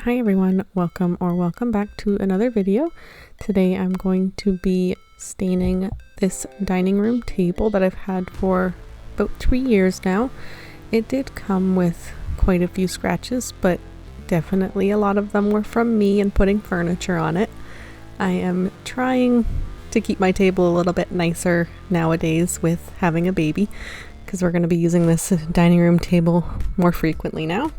Hi everyone, welcome back to another video. Today I'm going to be staining this dining room table that I've had for about 3 years now. It did come with quite a few scratches, but definitely a lot of them were from me and putting furniture on it. I am trying to keep my table a little bit nicer nowadays with having a baby, because we're going to be using this dining room table more frequently now.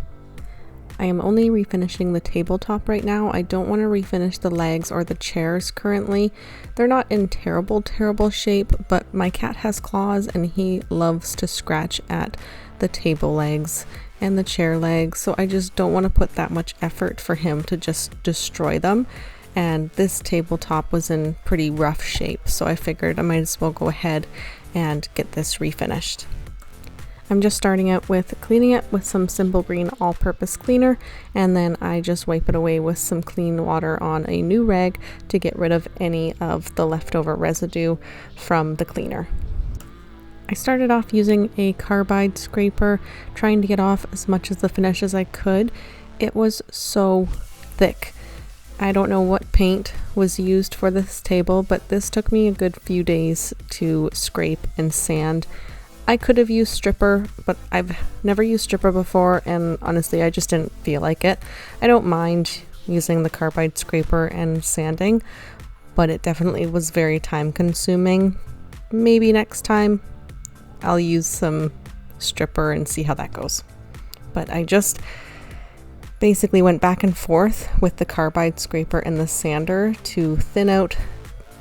I am only refinishing the tabletop right now. I don't want to refinish the legs or the chairs currently. They're not in terrible shape, but my cat has claws and he loves to scratch at the table legs and the chair legs, so I just don't want to put that much effort for him to just destroy them. And this tabletop was in pretty rough shape, so I figured I might as well go ahead and get this refinished. I'm just starting out with cleaning it with some Simple Green all-purpose cleaner, and then I just wipe it away with some clean water on a new rag to get rid of any of the leftover residue from the cleaner. I started off using a carbide scraper, trying to get off as much of the finish as I could. It was so thick. I don't know what paint was used for this table, but this took me a good few days to scrape and sand. I could have used stripper, but I've never used stripper before, and honestly I just didn't feel like it. I don't mind using the carbide scraper and sanding, but it definitely was very time consuming. Maybe next time I'll use some stripper and see how that goes. But I just basically went back and forth with the carbide scraper and the sander to thin out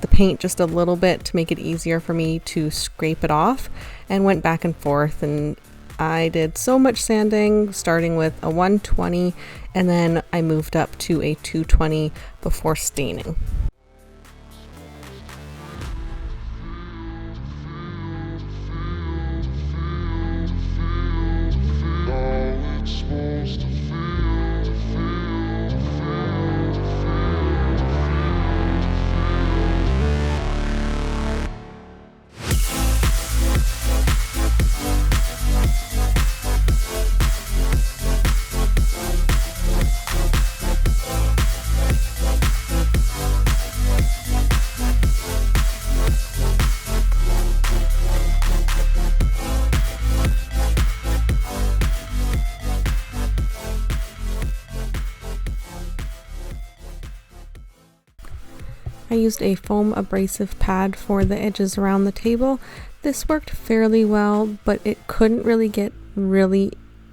the paint just a little bit to make it easier for me to scrape it off, and went back and forth, and I did so much sanding, starting with a 120 and then I moved up to a 220 before staining. I used a foam abrasive pad for the edges around the table. This worked fairly well, but it couldn't really get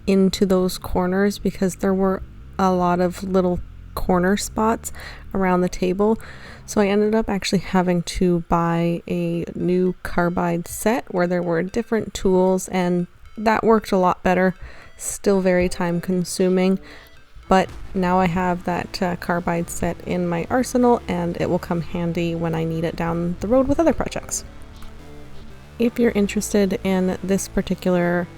into those corners because there were a lot of little corner spots around the table. So I ended up actually having to buy a new carbide set where there were different tools, and that worked a lot better. Still very time consuming. But now I have that carbide set in my arsenal, and it will come handy when I need it down the road with other projects. If you're interested in this particular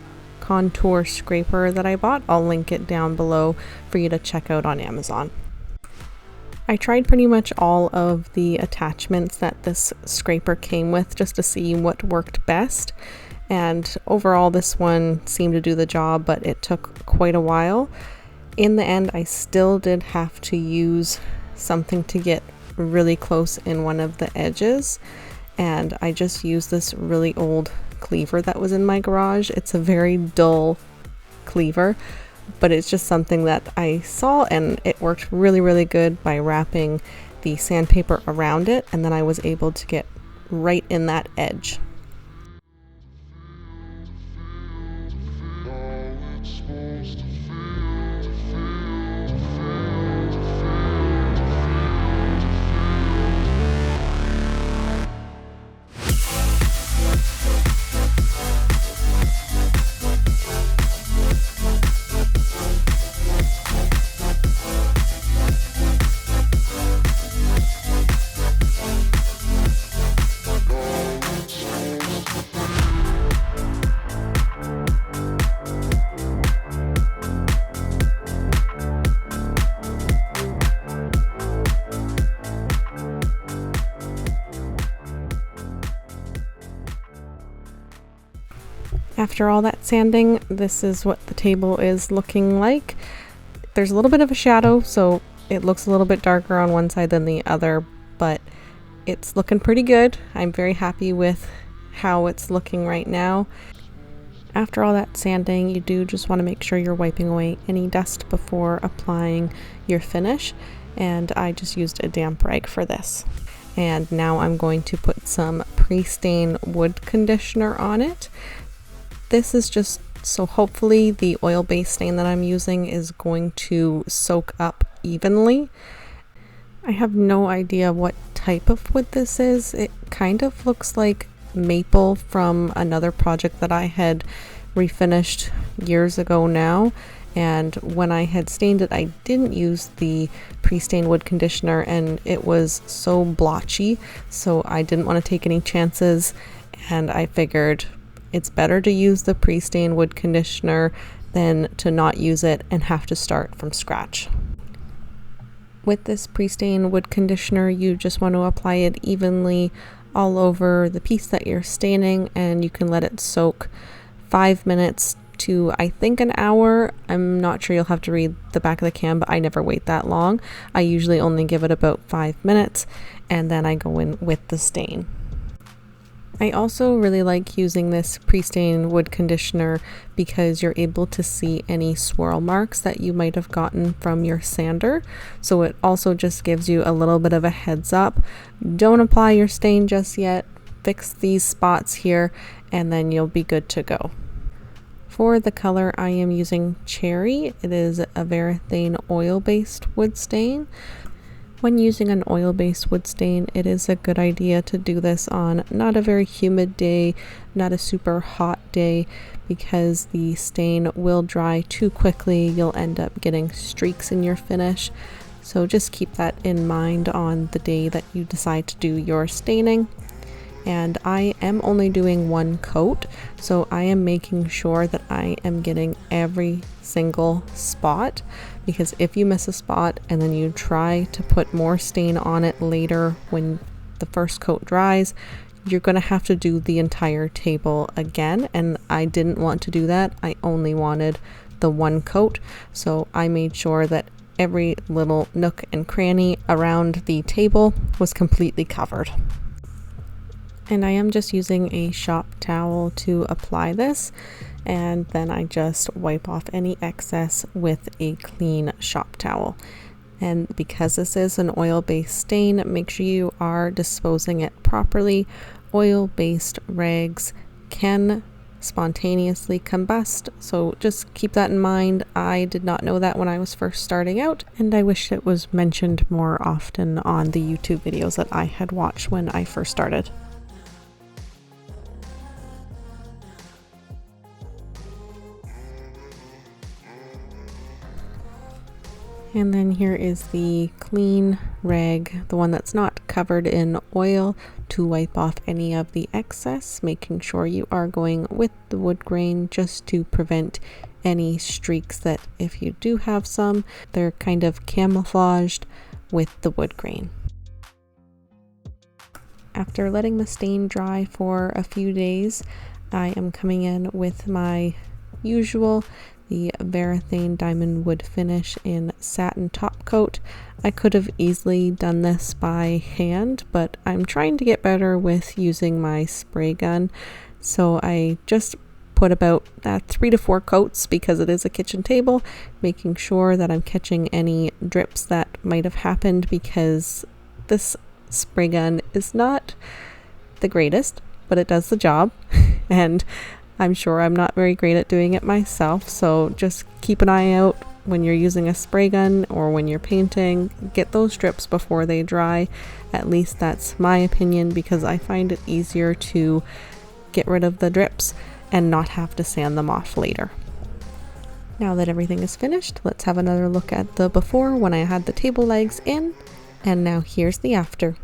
contour scraper that I bought, I'll link it down below for you to check out on Amazon. I tried pretty much all of the attachments that this scraper came with just to see what worked best, and overall this one seemed to do the job, but it took quite a while. In the end, I still did have to use something to get really close in one of the edges, and I just used this really old cleaver that was in my garage. It's a very dull cleaver, but it's just something that I saw, and it worked really good by wrapping the sandpaper around it, and then I was able to get right in that edge. After all that sanding, this is what the table is looking like. there's a little bit of a shadow, so it looks a little bit darker on one side than the other, but it's looking pretty good. I'm very happy with how it's looking right now. After all that sanding, you do just want to make sure you're wiping away any dust before applying your finish, and I just used a damp rag for this. And now I'm going to put some pre-stain wood conditioner on it. This is just so hopefully the oil-based stain that I'm using is going to soak up evenly. I have no idea what type of wood this is. It kind of looks like maple from another project that I had refinished years ago now, and when I had stained it I didn't use the pre-stain wood conditioner and it was so blotchy, so I didn't want to take any chances, and I figured it's better to use the pre-stain wood conditioner than to not use it and have to start from scratch. With this pre-stain wood conditioner, you just want to apply it evenly all over the piece that you're staining, and you can let it soak 5 minutes to I think an hour. I'm not sure, you'll have to read the back of the can, but I never wait that long. I usually only give it about 5 minutes and then I go in with the stain. I also really like using this pre-stain wood conditioner because you're able to see any swirl marks that you might have gotten from your sander. So it also just gives you a little bit of a heads up. Don't apply your stain just yet. Fix these spots here and then you'll be good to go. For the color, I am using Cherry. It is a Varathane oil-based wood stain. When using an oil-based wood stain, it is a good idea to do this on not a very humid day, not a super hot day, because the stain will dry too quickly. You'll end up getting streaks in your finish. So just keep that in mind on the day that you decide to do your staining. And I am only doing one coat, so I am making sure that I am getting every single spot, because if you miss a spot and then you try to put more stain on it later when the first coat dries, you're going to have to do the entire table again, and I didn't want to do that. I only wanted the one coat, so I made sure that every little nook and cranny around the table was completely covered. And I am just using a shop towel to apply this, and then I just wipe off any excess with a clean shop towel. And because this is an oil-based stain, make sure you are disposing it properly. Oil-based rags can spontaneously combust, so just keep that in mind. I did not know that when I was first starting out, and I wish it was mentioned more often on the YouTube videos that I had watched when I first started. And then here is the clean rag, the one that's not covered in oil, to wipe off any of the excess, making sure you are going with the wood grain just to prevent any streaks that, if you do have some, they're kind of camouflaged with the wood grain. After letting the stain dry for a few days, I am coming in with my usual, the Varathane Diamond Wood Finish in Satin Topcoat. I could have easily done this by hand, but I'm trying to get better with using my spray gun. So I just put about 3 to 4 coats, because it is a kitchen table, making sure that I'm catching any drips that might have happened, because this spray gun is not the greatest, but it does the job. And I'm sure I'm not very great at doing it myself, so just keep an eye out when you're using a spray gun or when you're painting. Get those drips before they dry. At least that's my opinion, because I find it easier to get rid of the drips and not have to sand them off later. Now that everything is finished, let's have another look at the before when I had the table legs in, and now here's the after.